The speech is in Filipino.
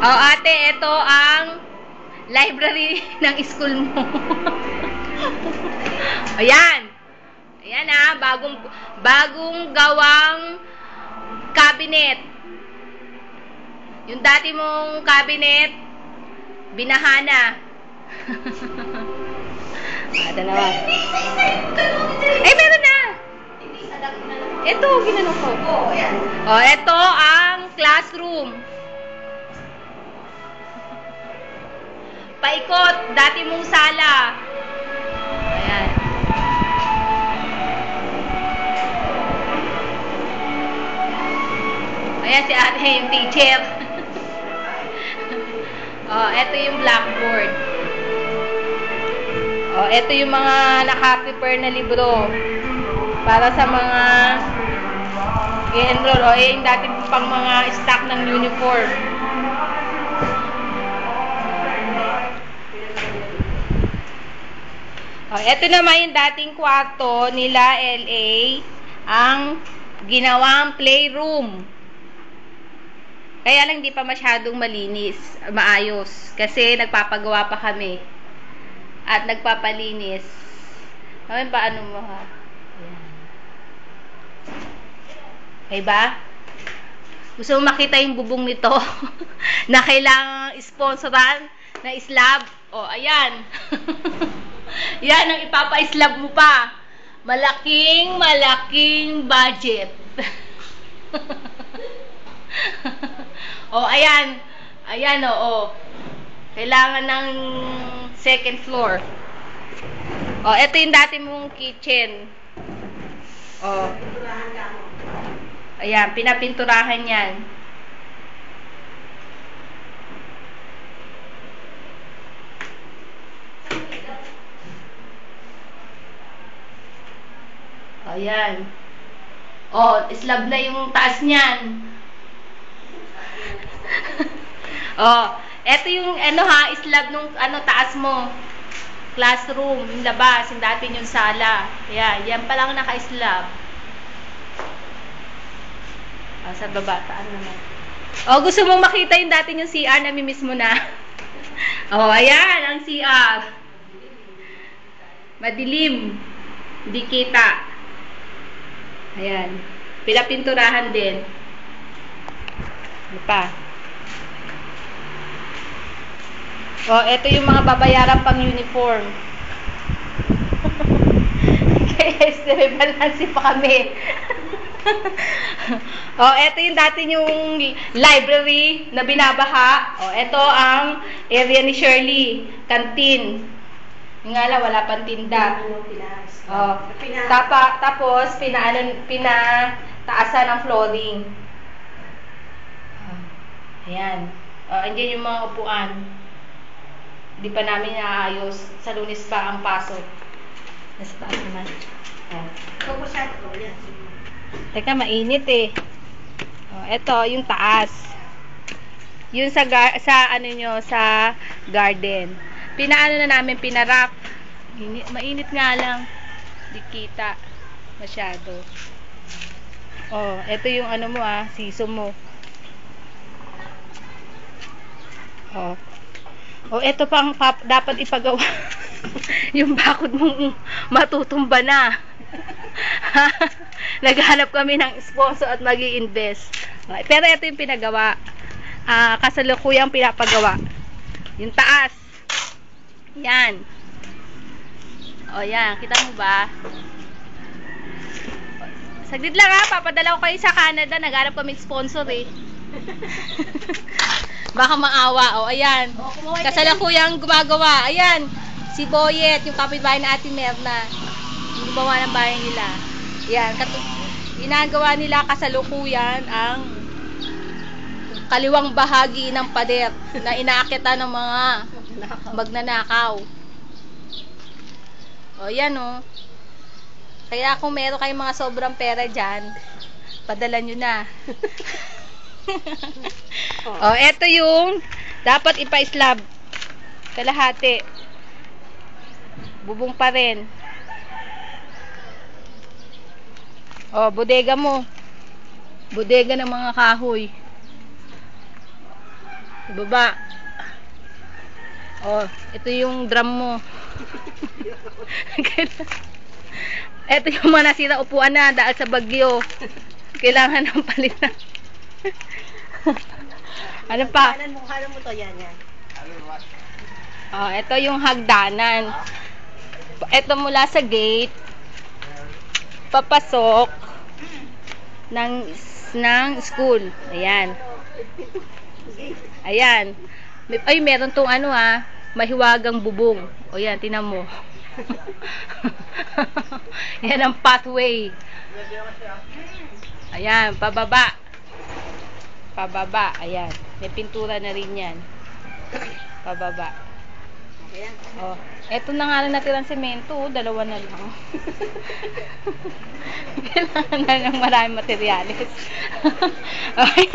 Oh, ate, ito ang library ng school mo. Ayan. Ayan bagong gawang cabinet. Yung dati mong cabinet, binahana. Dalawa. Eh, meron na. Ito, ginanong ko. Oh, ito ang classroom. Paikot, dati mong sala. Ayan. Ayan si ate, yung teacher. Oh, ito yung blackboard. Oh, ito yung mga naka-prepare na libro para sa mga i-enroll. O, yung dati pang mga stock ng uniform. O, ito naman yung dating kwarto nila LA, ang ginawang playroom. Kaya lang di pa masyadong maayos. Kasi nagpapagawa pa kami. At nagpapalinis. Ayan, paano mo ha? Ayan. Okay ba? Gusto mo makita yung bubong nito na kailangang sponsoran na slab? O, ayan. Yan ang ipapa-slab mo pa. Malaking budget. O, ayan. Ayan, oo. Kailangan ng second floor. O, ito yung dati mong kitchen. O. Ayan, pinapinturahan yan. Ayan. O, slab na yung taas niyan. Oh, eto yung slab nung taas mo. Classroom, yung labas, yung dati yung sala. Ayan, yan pa lang naka-slab. Oh, sa baba, saan naman? Oh, gusto mong makita yung dati yung CR, namimiss mo na. Oh, ayan, ang CR. Madilim. Hindi kita. Ayan. Pinapinturahan din. Ano pa? Oh, ito yung mga babayaran pang uniform. Kaya may balansi pa kami. Oh, ito yung dati yung library na binabaha. Oh, ito ang area ni Shirley, canteen. Yung nga lang, wala pang tinda. Oh, tapos pinataasan ng flooring. Ayan. Oh, andyan yung mga upuan. Hindi pa namin naayos. Sa Lunes pa ang pasok. Nasa taas naman. Oh. Teka, mainit eh. Oh, ito, yung taas. Yun sa garden. Pinaano na namin, pinarap. Mainit nga lang. Di kita masyado. Oh, ito yung siso mo. Oh. Oh, ito pang dapat ipagawa. Yung bakod mong matutumba na. Naghanap kami ng sponsor at mag-i-invest. Pero ito yung pinagawa. Kasalukuyang pinapagawa. Yung taas. Yan. O, yan. Kita mo ba? Saglit lang papadala ko kayo sa Canada. Naghanap kami sponsor eh. Baka maawa. O, ayan. Kasalukuyang gumagawa. Ayan. Si Boyet, yung kapitbahay na Ate Merna. Yung gumawa ng bahay nila. Ayan. Ginagawa nila kasalukuyan ang kaliwang bahagi ng pader na inaakita ng mga magnanakaw. O, yan o. Kaya kung meron kayong mga sobrang pera dyan, padala nyo na. O, eto yung dapat ipa-slab. Kalahati. Bubong pa rin. O, bodega mo. Bodega ng mga kahoy. Baba. Oh, ito yung drum mo. Ito yung mga nasira upuan na dahil sa bagyo. Kailangan ng palitan. Ano pa? Ano mo to yan? Oh, ito yung hagdanan. Ito mula sa gate papasok ng school. Ayan. Ayan. Ay, meron tong ano mahiwagang bubong. O yan, tinan mo. Yan ang pathway. Ayan, pababa. Pababa, ayan. May pintura na rin yan. Pababa. Oh, eto na nga lang natirang semento, dalawa na lang. Kailangan na ng maraming materyales. Okay.